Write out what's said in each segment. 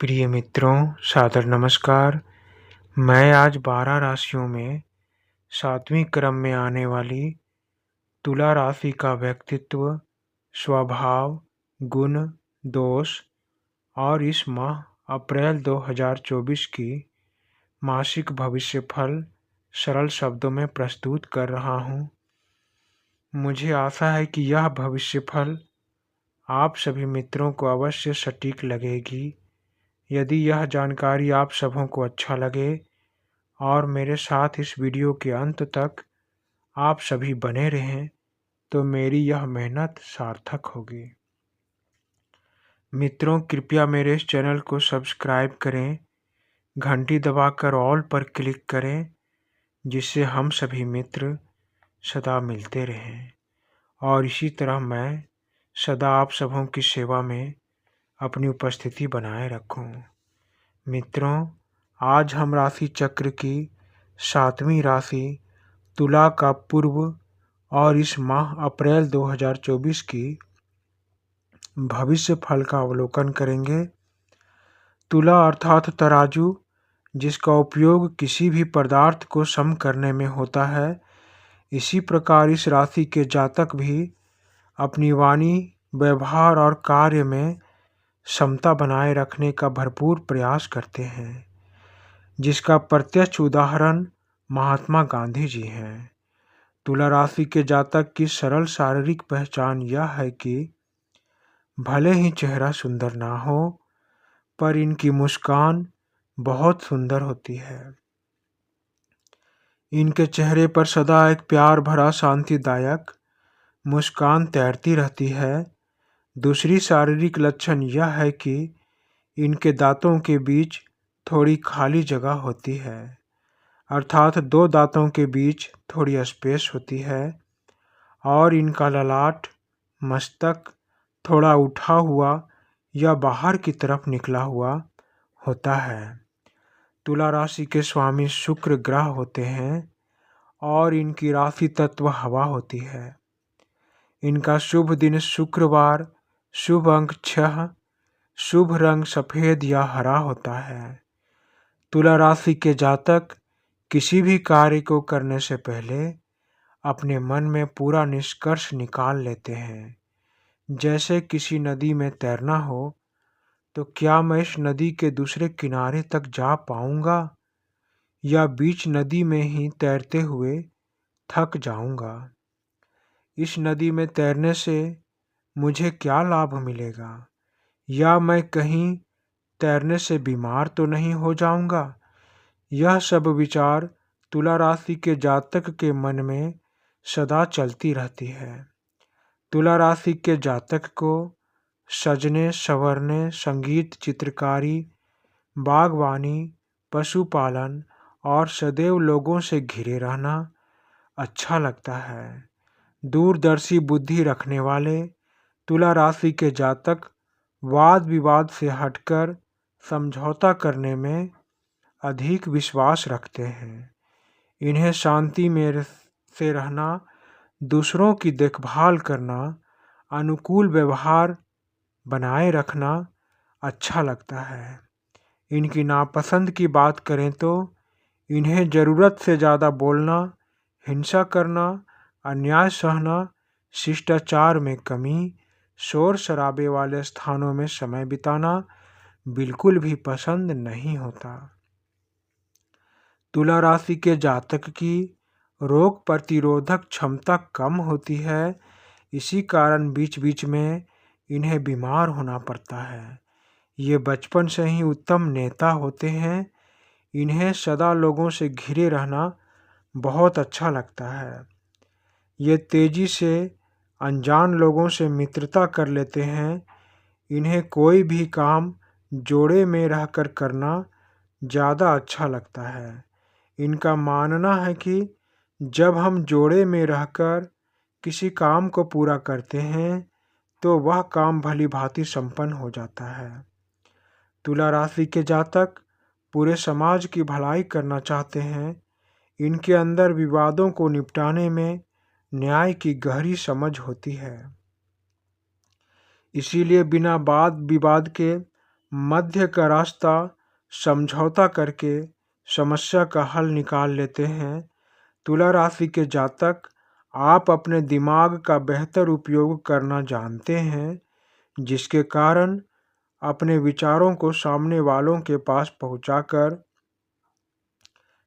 प्रिय मित्रों, सादर नमस्कार। मैं आज 12 राशियों में 7वें क्रम में आने वाली तुला राशि का व्यक्तित्व, स्वभाव, गुण, दोष और इस माह अप्रैल 2024 की मासिक भविष्य फल सरल शब्दों में प्रस्तुत कर रहा हूँ। मुझे आशा है कि यह भविष्य फल आप सभी मित्रों को अवश्य सटीक लगेगी। यदि यह जानकारी आप सबों को अच्छा लगे और मेरे साथ इस वीडियो के अंत तक आप सभी बने रहें तो मेरी यह मेहनत सार्थक होगी। मित्रों, कृपया मेरे इस चैनल को सब्सक्राइब करें, घंटी दबाकर ऑल पर क्लिक करें, जिससे हम सभी मित्र सदा मिलते रहें और इसी तरह मैं सदा आप सबों की सेवा में अपनी उपस्थिति बनाए रखूं। मित्रों, आज हम राशि चक्र की 7वीं राशि तुला का पूर्व और इस माह अप्रैल 2024 की भविष्य फल का अवलोकन करेंगे। तुला अर्थात तराजू, जिसका उपयोग किसी भी पदार्थ को सम करने में होता है। इसी प्रकार इस राशि के जातक भी अपनी वाणी, व्यवहार और कार्य में समता बनाए रखने का भरपूर प्रयास करते हैं, जिसका प्रत्यक्ष उदाहरण महात्मा गांधी जी हैं। तुला राशि के जातक की सरल शारीरिक पहचान यह है कि भले ही चेहरा सुंदर ना हो, पर इनकी मुस्कान बहुत सुंदर होती है। इनके चेहरे पर सदा एक प्यार भरा शांतिदायक मुस्कान तैरती रहती है। दूसरी शारीरिक लक्षण यह है कि इनके दांतों के बीच थोड़ी खाली जगह होती है, अर्थात 2 दांतों के बीच थोड़ी स्पेस होती है और इनका ललाट, मस्तक थोड़ा उठा हुआ या बाहर की तरफ निकला हुआ होता है। तुला राशि के स्वामी शुक्र ग्रह होते हैं और इनकी राशि तत्व हवा होती है। इनका शुभ दिन शुक्रवार, शुभ अंक 6, शुभ रंग सफ़ेद या हरा होता है। तुला राशि के जातक किसी भी कार्य को करने से पहले अपने मन में पूरा निष्कर्ष निकाल लेते हैं। जैसे किसी नदी में तैरना हो तो क्या मैं इस नदी के दूसरे किनारे तक जा पाऊंगा या बीच नदी में ही तैरते हुए थक जाऊंगा। इस नदी में तैरने से मुझे क्या लाभ मिलेगा, या मैं कहीं तैरने से बीमार तो नहीं हो जाऊंगा। यह सब विचार तुला राशि के जातक के मन में सदा चलती रहती है। तुला राशि के जातक को सजने, संवरने, संगीत, चित्रकारी, बागवानी, पशुपालन और सदैव लोगों से घिरे रहना अच्छा लगता है। दूरदर्शी बुद्धि रखने वाले तुला राशि के जातक वाद विवाद से हटकर समझौता करने में अधिक विश्वास रखते हैं। इन्हें शांति में से रहना, दूसरों की देखभाल करना, अनुकूल व्यवहार बनाए रखना अच्छा लगता है। इनकी नापसंद की बात करें तो इन्हें ज़रूरत से ज़्यादा बोलना, हिंसा करना, अन्याय सहना, शिष्टाचार में कमी, शोर शराबे वाले स्थानों में समय बिताना बिल्कुल भी पसंद नहीं होता। तुला राशि के जातक की रोग प्रतिरोधक क्षमता कम होती है। इसी कारण बीच बीच में इन्हें बीमार होना पड़ता है। ये बचपन से ही उत्तम नेता होते हैं। इन्हें सदा लोगों से घिरे रहना बहुत अच्छा लगता है। ये तेजी से अनजान लोगों से मित्रता कर लेते हैं। इन्हें कोई भी काम जोड़े में रहकर करना ज़्यादा अच्छा लगता है। इनका मानना है कि जब हम जोड़े में रहकर किसी काम को पूरा करते हैं तो वह काम भली भांति संपन्न हो जाता है। तुला राशि के जातक पूरे समाज की भलाई करना चाहते हैं। इनके अंदर विवादों को निपटाने में न्याय की गहरी समझ होती है। इसीलिए बिना वाद विवाद के मध्य का रास्ता समझौता करके समस्या का हल निकाल लेते हैं। तुला राशि के जातक, आप अपने दिमाग का बेहतर उपयोग करना जानते हैं, जिसके कारण अपने विचारों को सामने वालों के पास पहुंचाकर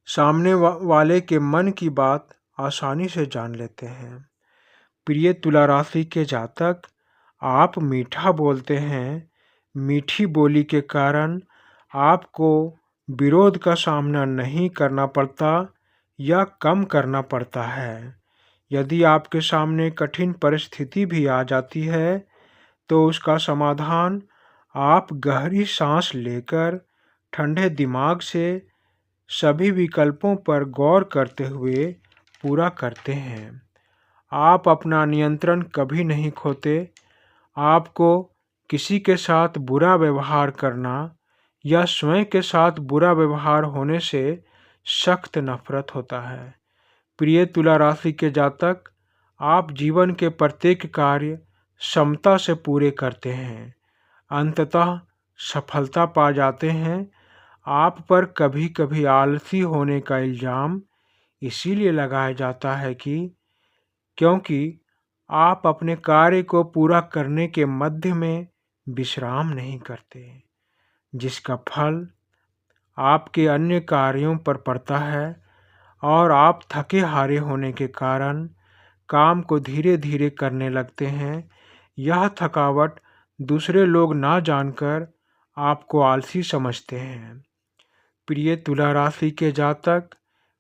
सामने वाले के मन की बात आसानी से जान लेते हैं। प्रिय तुला राशि के जातक, आप मीठा बोलते हैं। मीठी बोली के कारण आपको विरोध का सामना नहीं करना पड़ता या कम करना पड़ता है। यदि आपके सामने कठिन परिस्थिति भी आ जाती है तो उसका समाधान आप गहरी सांस लेकर ठंडे दिमाग से सभी विकल्पों पर गौर करते हुए पूरा करते हैं। आप अपना नियंत्रण कभी नहीं खोते। आपको किसी के साथ बुरा व्यवहार करना या स्वयं के साथ बुरा व्यवहार होने से सख्त नफरत होता है। प्रिय तुला राशि के जातक, आप जीवन के प्रत्येक कार्य क्षमता से पूरे करते हैं, अंततः सफलता पा जाते हैं। आप पर कभी कभी आलसी होने का इल्ज़ाम इसीलिए लगाया जाता है क्योंकि आप अपने कार्य को पूरा करने के मध्य में विश्राम नहीं करते, जिसका फल आपके अन्य कार्यों पर पड़ता है और आप थके हारे होने के कारण काम को धीरे धीरे करने लगते हैं। यह थकावट दूसरे लोग ना जानकर आपको आलसी समझते हैं। प्रिय तुला राशि के जातक,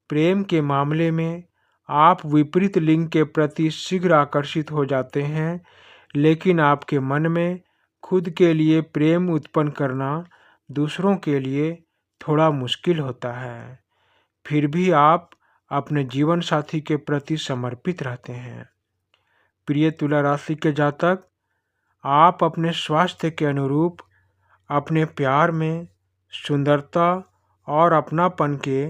प्रेम के मामले में आप विपरीत लिंग के प्रति शीघ्र आकर्षित हो जाते हैं, लेकिन आपके मन में खुद के लिए प्रेम उत्पन्न करना दूसरों के लिए थोड़ा मुश्किल होता है। फिर भी आप अपने जीवन साथी के प्रति समर्पित रहते हैं। प्रिय तुला राशि के जातक, आप अपने स्वास्थ्य के अनुरूप अपने प्यार में सुंदरता और अपनापन के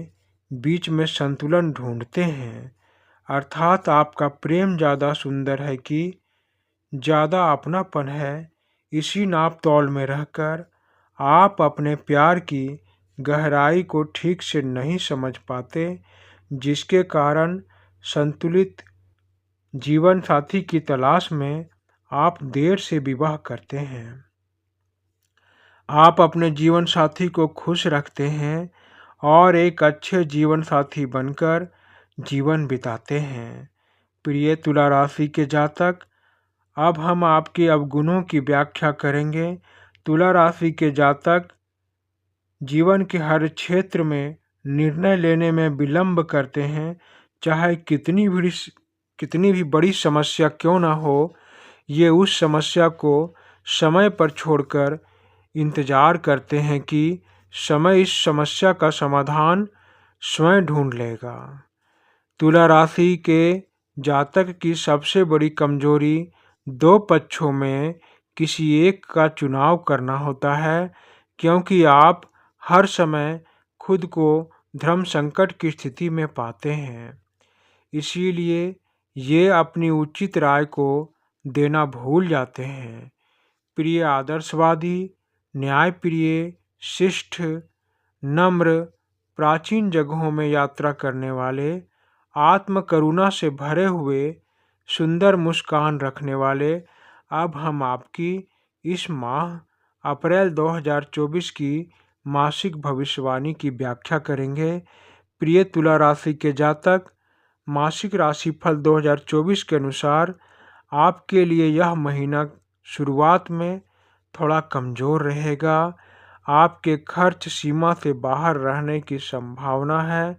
बीच में संतुलन ढूंढते हैं। अर्थात आपका प्रेम ज़्यादा सुंदर है कि ज़्यादा अपनापन है। इसी नाप तौल में रहकर आप अपने प्यार की गहराई को ठीक से नहीं समझ पाते, जिसके कारण संतुलित जीवन साथी की तलाश में आप देर से विवाह करते हैं। आप अपने जीवन साथी को खुश रखते हैं और एक अच्छे जीवन साथी बनकर जीवन बिताते हैं। प्रिय तुला राशि के जातक, अब हम आपके अवगुणों की व्याख्या करेंगे। तुला राशि के जातक जीवन के हर क्षेत्र में निर्णय लेने में विलंब करते हैं, चाहे कितनी भी बड़ी समस्या क्यों ना हो। ये उस समस्या को समय पर छोड़कर इंतज़ार करते हैं कि समय इस समस्या का समाधान स्वयं ढूंढ लेगा। तुला राशि के जातक की सबसे बड़ी कमजोरी दो पक्षों में किसी एक का चुनाव करना होता है, क्योंकि आप हर समय खुद को धर्म संकट की स्थिति में पाते हैं। इसीलिए ये अपनी उचित राय को देना भूल जाते हैं। प्रिय आदर्शवादी, न्यायप्रिय, शिष्ट, नम्र, प्राचीन जगहों में यात्रा करने वाले, आत्म करुणा से भरे हुए, सुंदर मुस्कान रखने वाले, अब हम आपकी इस माह अप्रैल 2024 की मासिक भविष्यवाणी की व्याख्या करेंगे। प्रिय तुला राशि के जातक, मासिक राशिफल 2024 के अनुसार आपके लिए यह महीना शुरुआत में थोड़ा कमज़ोर रहेगा। आपके खर्च सीमा से बाहर रहने की संभावना है,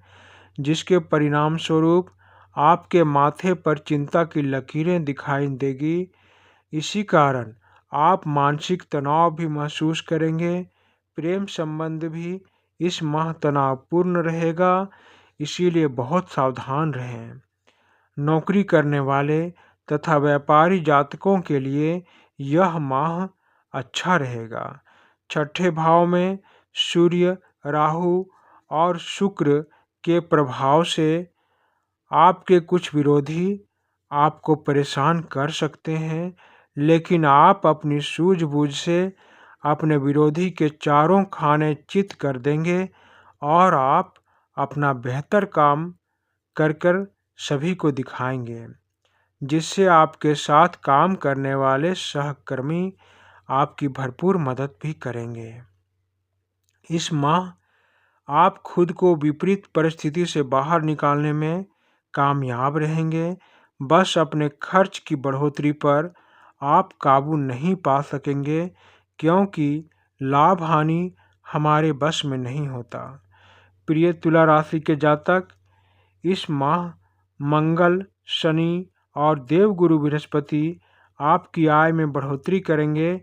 जिसके परिणाम स्वरूप आपके माथे पर चिंता की लकीरें दिखाई देगी। इसी कारण आप मानसिक तनाव भी महसूस करेंगे। प्रेम संबंध भी इस माह तनावपूर्ण रहेगा, इसीलिए बहुत सावधान रहें। नौकरी करने वाले तथा व्यापारी जातकों के लिए यह माह अच्छा रहेगा। छठे भाव में सूर्य, राहु और शुक्र के प्रभाव से आपके कुछ विरोधी आपको परेशान कर सकते हैं, लेकिन आप अपनी सूझबूझ से अपने विरोधी के चारों खाने चित कर देंगे और आप अपना बेहतर काम कर कर सभी को दिखाएंगे, जिससे आपके साथ काम करने वाले सहकर्मी आपकी भरपूर मदद भी करेंगे। इस माह आप खुद को विपरीत परिस्थिति से बाहर निकालने में कामयाब रहेंगे। बस अपने खर्च की बढ़ोतरी पर आप काबू नहीं पा सकेंगे, क्योंकि लाभ हानि हमारे बस में नहीं होता। प्रिय तुला राशि के जातक, इस माह मंगल, शनि और देवगुरु बृहस्पति आपकी आय में बढ़ोतरी करेंगे,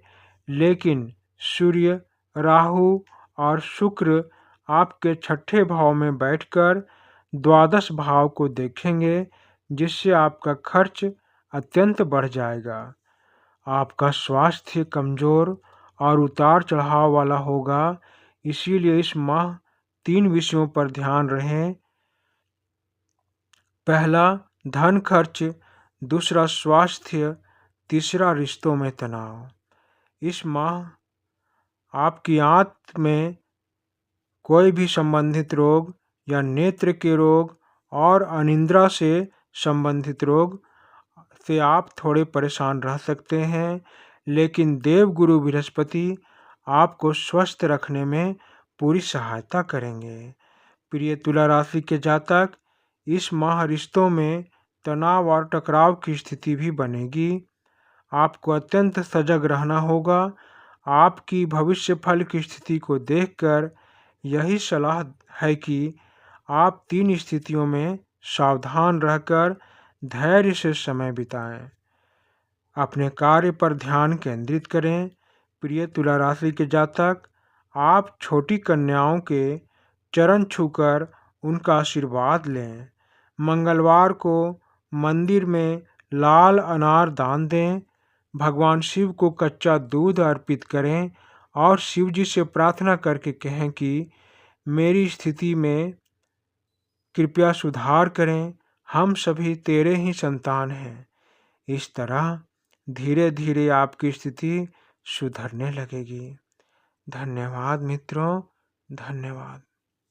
लेकिन सूर्य, राहु और शुक्र आपके छठे भाव में बैठकर द्वादश भाव को देखेंगे, जिससे आपका खर्च अत्यंत बढ़ जाएगा। आपका स्वास्थ्य कमजोर और उतार चढ़ाव वाला होगा, इसीलिए इस माह 3 विषयों पर ध्यान रहें। पहला, धन खर्च, दूसरा स्वास्थ्य, तीसरा रिश्तों में तनाव। इस माह आपकी आंत में कोई भी संबंधित रोग या नेत्र के रोग और अनिद्रा से संबंधित रोग से आप थोड़े परेशान रह सकते हैं, लेकिन देवगुरु बृहस्पति आपको स्वस्थ रखने में पूरी सहायता करेंगे। प्रिय तुला राशि के जातक, इस माह रिश्तों में तनाव और टकराव की स्थिति भी बनेगी। आपको अत्यंत सजग रहना होगा। आपकी भविष्य फल की स्थिति को देखकर यही सलाह है कि आप 3 स्थितियों में सावधान रहकर धैर्य से समय बिताएं। अपने कार्य पर ध्यान केंद्रित करें। प्रिय तुला राशि के जातक, आप छोटी कन्याओं के चरण छूकर उनका आशीर्वाद लें। मंगलवार को मंदिर में लाल अनार दान दें। भगवान शिव को कच्चा दूध अर्पित करें और शिव जी से प्रार्थना करके कहें कि मेरी स्थिति में कृपया सुधार करें, हम सभी तेरे ही संतान हैं। इस तरह धीरे धीरे आपकी स्थिति सुधरने लगेगी। धन्यवाद मित्रों, धन्यवाद।